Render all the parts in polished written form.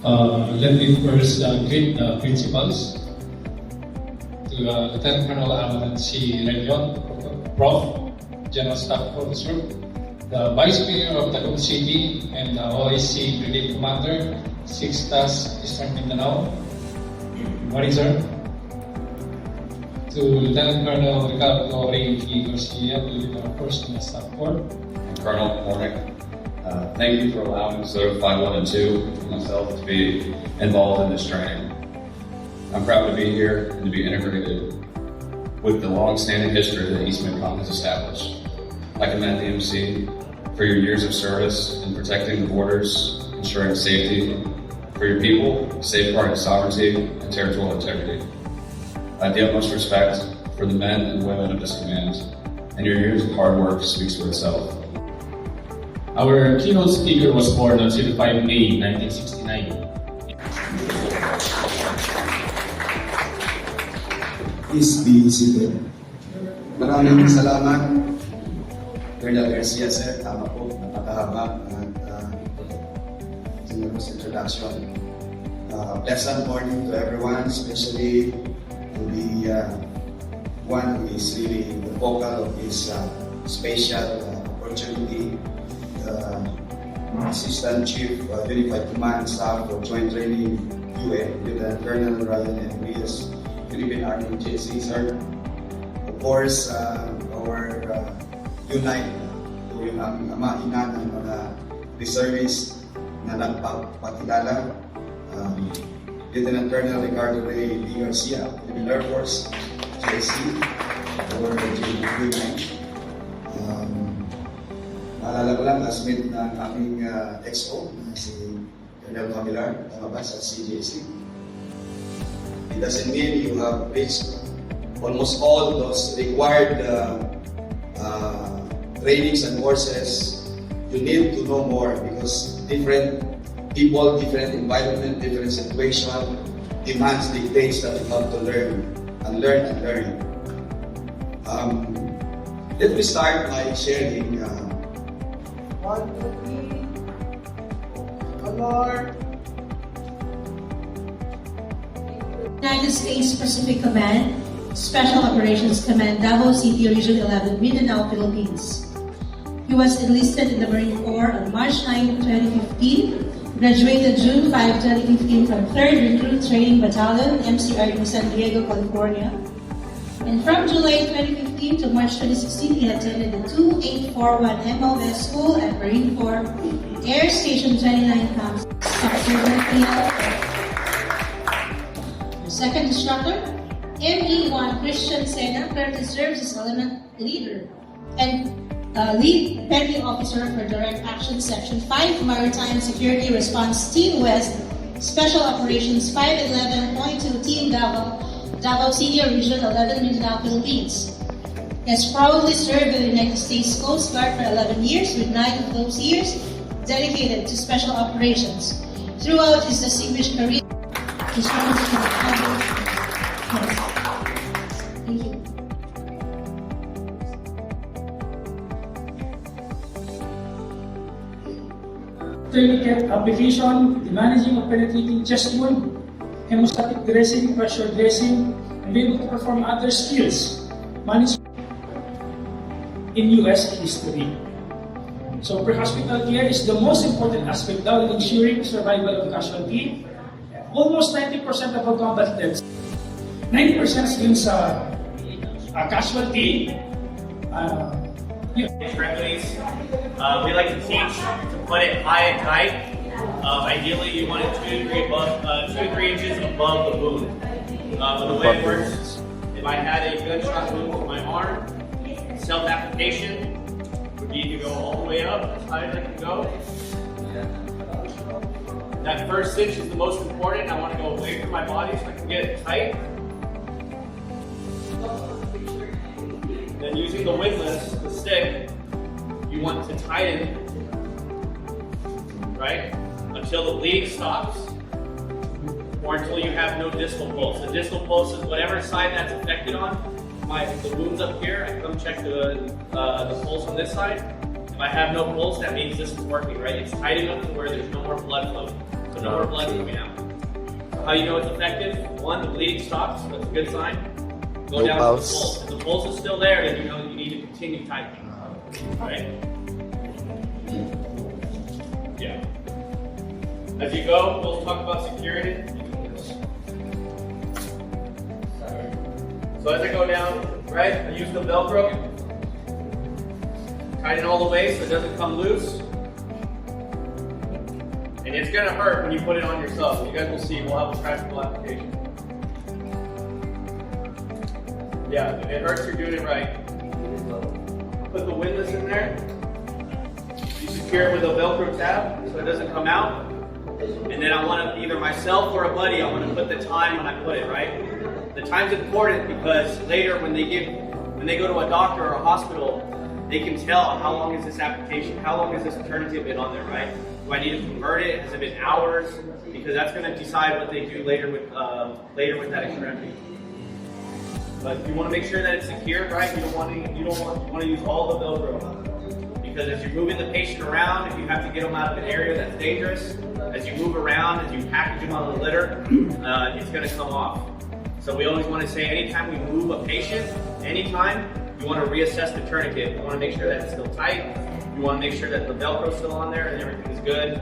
Let me first greet the principals, to Lieutenant Colonel Alan C. Relion, Prof, General Staff Officer, the Vice Mayor of Davao City, and the OIC Brigade Commander, 6th Task Eastern Mindanao. Good morning, sir. To Lieutenant Colonel Ricardo Ray P. Garcia, our First Staff Corps. Colonel, good morning. Thank you for allowing Certified 1 and 2 and myself to be involved in this training. I'm proud to be here and to be integrated with the long-standing history that East Mid-Com has established. I commend the MC for your years of service in protecting the borders, ensuring safety for your people, safeguarding sovereignty and territorial integrity. I have the utmost respect for the men and women of this command, and your years of hard work speaks for itself. Our keynote speaker was born on 5 May 1969. Please be seated. Maraming salamat, Colonel Garcia, sir. Tama po, napakahaba at generous introduction. Pleasant morning to everyone, especially to the one who is really the focal of this special opportunity, Assistant Chief Unified Command Staff for Joint Training UN, Lieutenant Colonel Ryan Enriquez, Philippine Army JC, sir. Of course, our unite to yung aming ama, ina ng mga reservists na nagpapakilala, Lieutenant Colonel Ricardo Ray P. Garcia, Philippine Air Force, JC, or JC3. Maalala ko lang, last minute ng aming XO, si Colonel Camilar, tumabas sa CJC. It doesn't mean you have reached almost all those required trainings and courses. You need to know more because different people, different environment, different situation demands, dictates that you have to learn and learn and learn. Let me start by sharing 1, 2, 3. Color. United States Pacific Command, Special Operations Command, Davao City, Region 11, Mindanao, Philippines. He was enlisted in the Marine Corps on March 9, 2015, graduated June 5, 2015 from 3rd Recruit Training Battalion, MCRU, San Diego, California. And from July 2015 to March 2016, he attended the 2841 Mobex School at Marine Corps Air Station 29 Camp. Second instructor, ME1 Christian Sena, currently serves as element leader and lead petty officer for Direct Action Section 5 Maritime Security Response Team West, Special Operations 511.2 Team Davao City, Region 11, Mindanao, Philippines. He has probably served in the United States Coast Guard for 11 years, with 9 of those years dedicated to special operations. Throughout his distinguished career, his Thank you. Tourniquet application, the managing of penetrating chest wound, hemostatic dressing, pressure dressing, and be able to perform other skills managed in U.S. history. So pre-hospital care is the most important aspect now in ensuring survival of casualty. Almost 90% of our combat deaths, 90% dun sa casualty. Remedies. We like to teach to put it high and tight. Ideally, you want it 2 to 3 inches above the wound. But the way it works, if I had a gunshot wound to my arm, self-application would be to go all the way up as high as I can go. That first cinch is the most important. I want to go away from my body so I can get it tight. Then using the windlass, the stick, you want to tighten, right? Until the bleeding stops, or until you have no distal pulse. The distal pulse is whatever side that's affected on. The wound's up here, I come check the pulse on this side. If I have no pulse, that means this is working, right? It's tight enough to where there's no more blood flow. So no more blood coming out. How you know it's effective? One, the bleeding stops. That's a good sign. Go No down pulse. to the pulse. If the pulse is still there, then you know you need to continue tightening. Right? Yeah. As you go, we'll talk about security. So as I go down, right, I use the Velcro. Tighten all the way so it doesn't come loose. And it's gonna hurt when you put it on yourself. You guys will see, we'll have a practical application. Yeah, if it hurts, you're doing it right. Put the windlass in there. You secure it with a Velcro tab so it doesn't come out. And then I want to, either myself or a buddy, I want to put the time when I put it, right? The time's important because later when they go to a doctor or a hospital, they can tell how long is this application, how long has this alternative been on there, right? Do I need to convert it? Has it been hours? Because that's going to decide what they do later with that extremity. But you want to make sure that it's secured, right? You want to use all the Velcro. Because as you're moving the patient around, if you have to get them out of an area that's dangerous, as you move around, as you package them on the litter, it's going to come off. So we always want to say anytime we move a patient, anytime, you want to reassess the tourniquet. You want to make sure that it's still tight. You want to make sure that the Velcro's still on there and everything is good.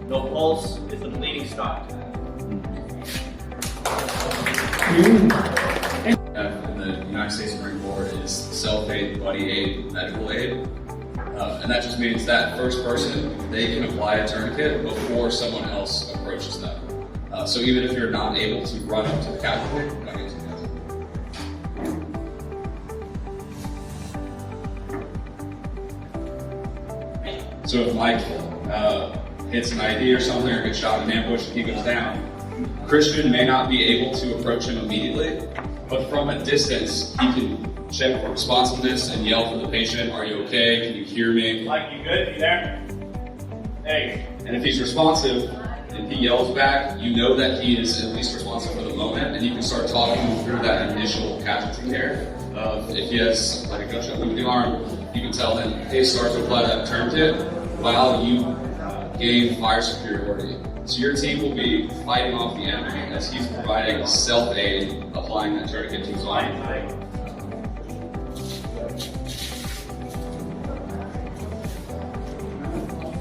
No pulse. Is the bleeding stopped? In the United States Marine Corps is self-aid, buddy aid, medical aid. And that just means that first person, they can apply a tourniquet before someone else approaches them. So even if you're not able to run up to the casualty, you're not able to. So if Mike hits an ID or something or gets shot in an ambush and he goes down, Christian may not be able to approach him immediately, but from a distance, he can check for responsiveness and yell for the patient, "Are you okay? Can you hear me?" Mike, you good? You there? Hey. And if he's responsive and he yells back, you know that he is at least responsive for the moment, and you can start talking through that initial casualty care. If he has like a gunshot wound in the arm, you can tell him, "Hey, start to apply that tourniquet while you gain fire superiority." So your team will be fighting off the enemy as he's providing self-aid, applying that tourniquet to his arm.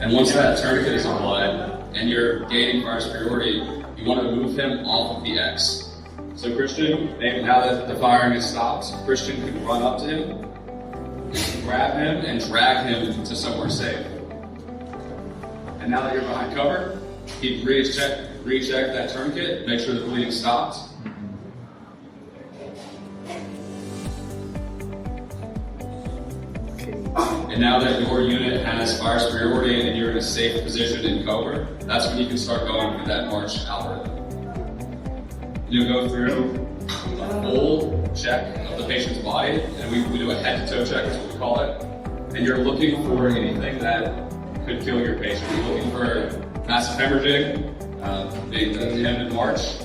And once that tourniquet is applied and you're gaining fire superiority, you want to move him off of the X. So Christian, maybe now that the firing is stopped, Christian can run up to him, grab him, and drag him to somewhere safe. And now that you're behind cover, he'd recheck that tourniquet, make sure the bleeding stopped. And now that your unit has fire superiority and you're in a safe position in cover, that's when you can start going through that march algorithm. You go through a full check of the patient's body, and we do a head-to-toe check, is what we call it. And you're looking for anything that could kill your patient. You're looking for massive hemorrhaging, being the end of March.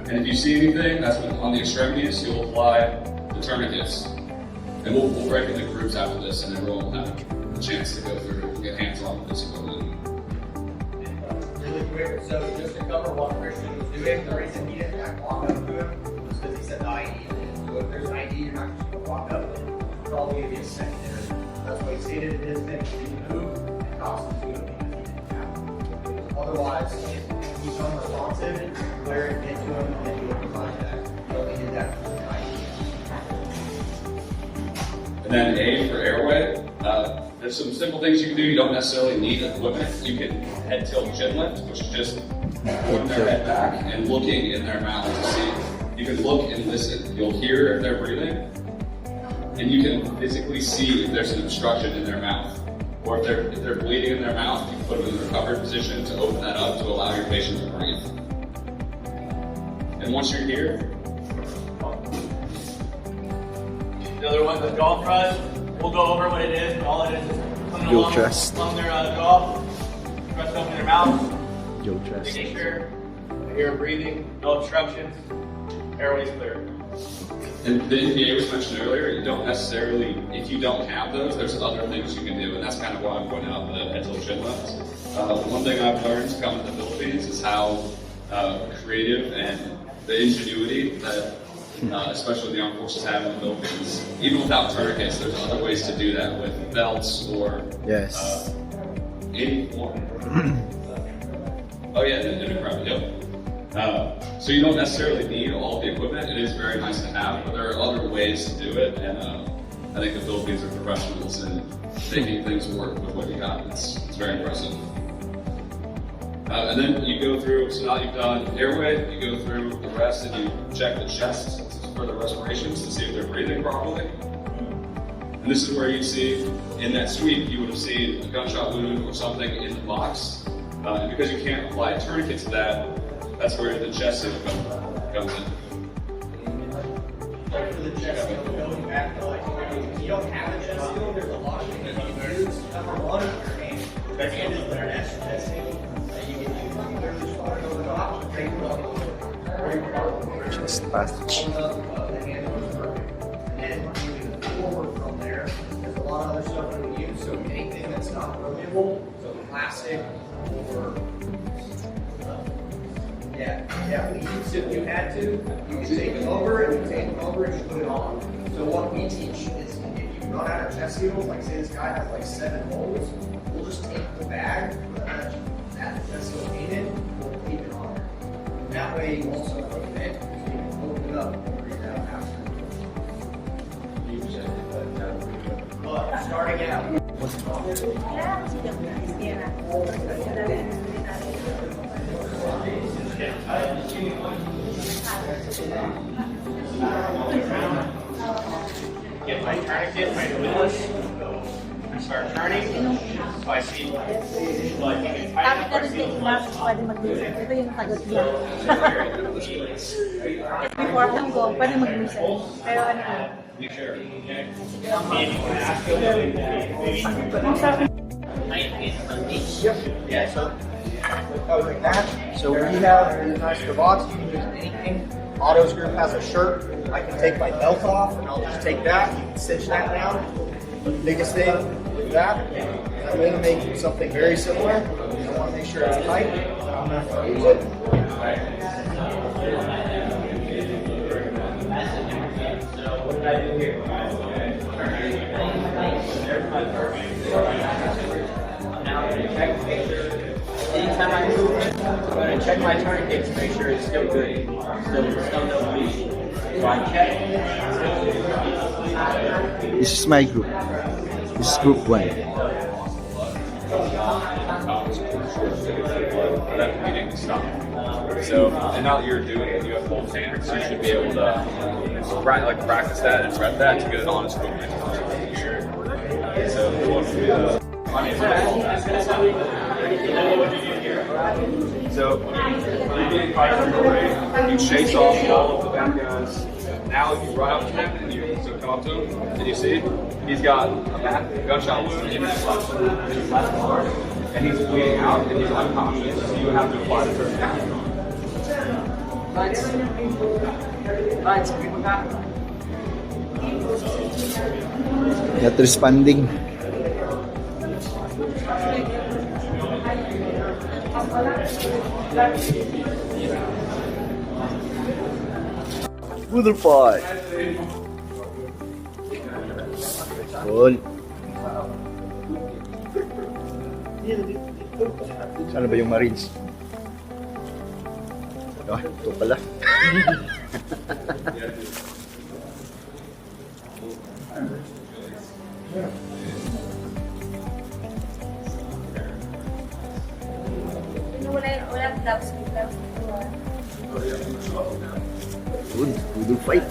And if you see anything, that's when on the extremities, you'll apply the tourniquets. And we'll break into groups after this, and everyone will have a chance to go through and get hands-on with this equipment. Really quick, so just to cover what Christian was doing, the reason he didn't walk up to him was because he said the ID. So if there's an ID, you're not just going to walk up and probably going to be a secondary. That's why he stated in his thing, he didn't move and cost him to him because he didn't have to. Otherwise, if he's unresponsive, clear it, get to him, and then you would provide that. He only did that for the ID. And then A for airway, there's some simple things you can do. You don't necessarily need equipment. You can head tilt chin lift, which is just putting their head back and looking in their mouth to see. You can look and listen. You'll hear if they're breathing, and you can physically see if there's an obstruction in their mouth. Or if they're bleeding in their mouth, you can put them in a recovered position to open that up to allow your patient to breathe. And once you're here, The other one's a jaw thrust. We'll go over what it is, but all it is coming Yo, along trust. from their jaw, thrust open their mouth, Yo, trust. making sure I hear breathing, no obstructions. Airway's clear. And the NPA was mentioned earlier, you don't necessarily, if you don't have those, there's other things you can do, and that's kind of why I'm pointing out the head-tilt chin lifts. One thing I've learned coming to the Philippines is how creative and the ingenuity that especially the armed forces have in the Philippines. Even without tourniquets, there's other ways to do that with belts or any form. Oh yeah, the crowd, yep. So you don't necessarily need all the equipment. It is very nice to have, but there are other ways to do it, and I think the Philippines are professionals in making things work with what you got. It's very impressive. And then you go through, so now you've done airway, you go through the rest and you check the chest for the respirations to see if they're breathing properly. And this is where you see, in that sweep, you would have seen a gunshot wound or something in the box. And because you can't apply a tourniquet to that, that's where the chest comes in. For the chest seal, going back to like, if you don't have a chest seal, there's a lot of things you can use. Number one, your hand. Your hand is their chest seal. You can use literally just put it over the top, take it off. Chest passage. The handle is perfect. And then moving forward from there, there's a lot of other stuff that we use. So anything that's not rotatable, so plastic or leaves if you had to, you can take them over and you take them over and you put it on. So what we teach is if you run out of chest seals, like say this guy has like 7 holes, we'll just take the bag that the chest seal came in, we'll keep it on there. And that way you also put it in, so you can open it up and breathe out after. But starting out. Get my tourniquet, my windlass, and start turning. So I see, like, you can Tapos na rin yung iba, pwede mag-listen. Ito yung sagot niya. Before lang go, pwede mag-listen. Pero ano Yeah, so like that. So we have these nice cravats. You can use anything. Auto's group has a shirt. I can take my belt off and I'll just take that, cinch that down. The biggest thing with that, I'm going to make something very similar. I want to make sure it's tight. I'm going to use it. What did I do here? Now I'm going to check to make sure. Anytime I move it, I'm going to check my tourniquet to make sure it's still good. Still no leak. So I check. This is my group. This is group 1. So, and now that you're doing it, you have full standards, you should be able to practice that and rep that to get it on as quickly. So, So, you chase off all of the bad guys. Now, if you run up to him and you come up to him, and you see he's got a gunshot wound in his left arm, and he's bleeding out, and he's unconscious. So you have to apply the tourniquet. Not responding. Poodle fight. Cool. Sana ba yung Marines? Ah, ito pala. wala gloves. Good, poodle fight.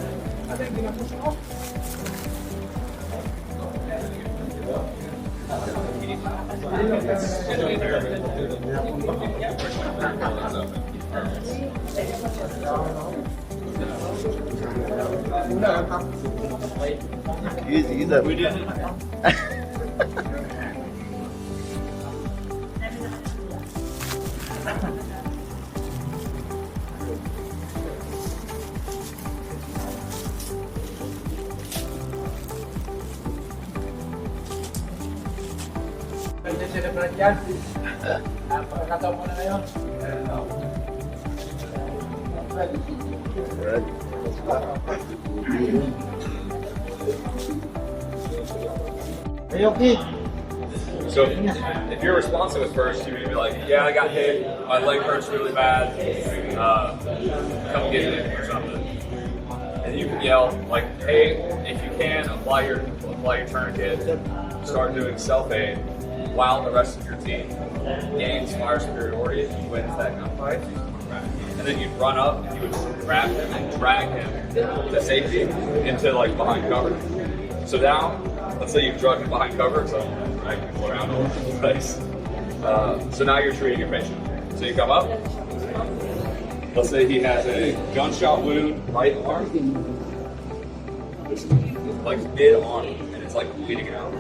Easy, that we didn't. dyan. Pagkakataon mo na ngayon. Hey, okay. So if you're responsive at first, you're gonna be like, yeah, I got hit, my leg hurts really bad, come get it or something. And you can yell like, hey, if you can, apply your tourniquet, start doing self-aid while the rest of your team gains fire superiority and wins that gunfight. And then you'd run up and you would grab him and drag him to safety into like behind cover. So now, let's say you've drugged him behind cover, so dragging people around all over the place. So now you're treating your patient. So you come up. Let's say he has a gunshot wound, right arm, like mid arm, and it's like bleeding out.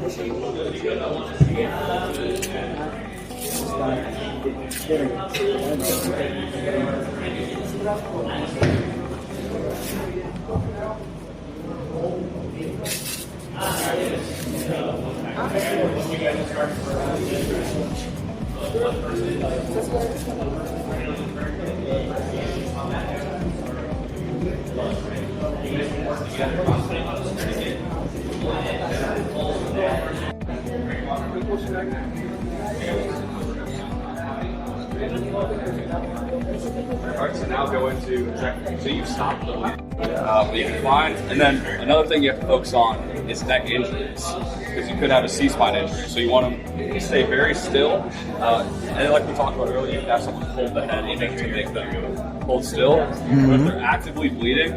Alright, so now go into so you stop the you can find, and then another thing you have to focus on is neck injuries, because you could have a C-spine injury. So you want them to stay very still, and like we talked about earlier, you can have someone hold the head in to make them hold still. But if they're actively bleeding,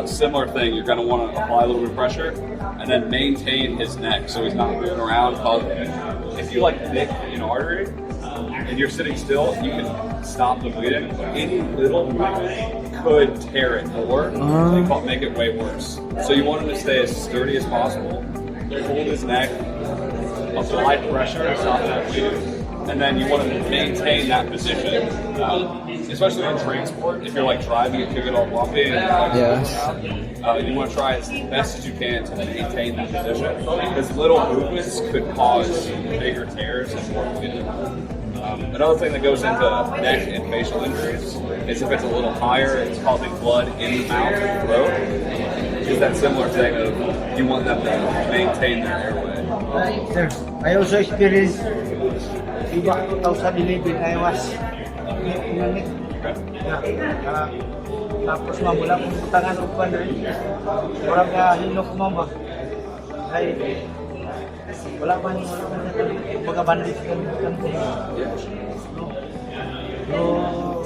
similar thing, you're going to want to apply a little bit of pressure, and then maintain his neck so he's not moving around. If you like nick an artery, and you're sitting still, you can stop the bleeding. Any little movement could tear it or make it way worse. So you want him to stay as sturdy as possible, hold his neck, apply pressure to stop that bleeding, and then you want to maintain that position, especially in transport. If you're like driving, it could get all bumpy. And you want to try as best as you can to maintain that position, because little movements could cause bigger tears and more bleeding. Another thing that goes into neck and facial injuries is if it's a little higher, it's causing blood in the mouth and throat. Is that similar thing of you want them to maintain their airway? Sir, I also experienced iba 2011 I was inanit. Tapos mamula kong butangan o pa rin. Parang hinok mo ba? Ay, wala man mga bandit kan. No.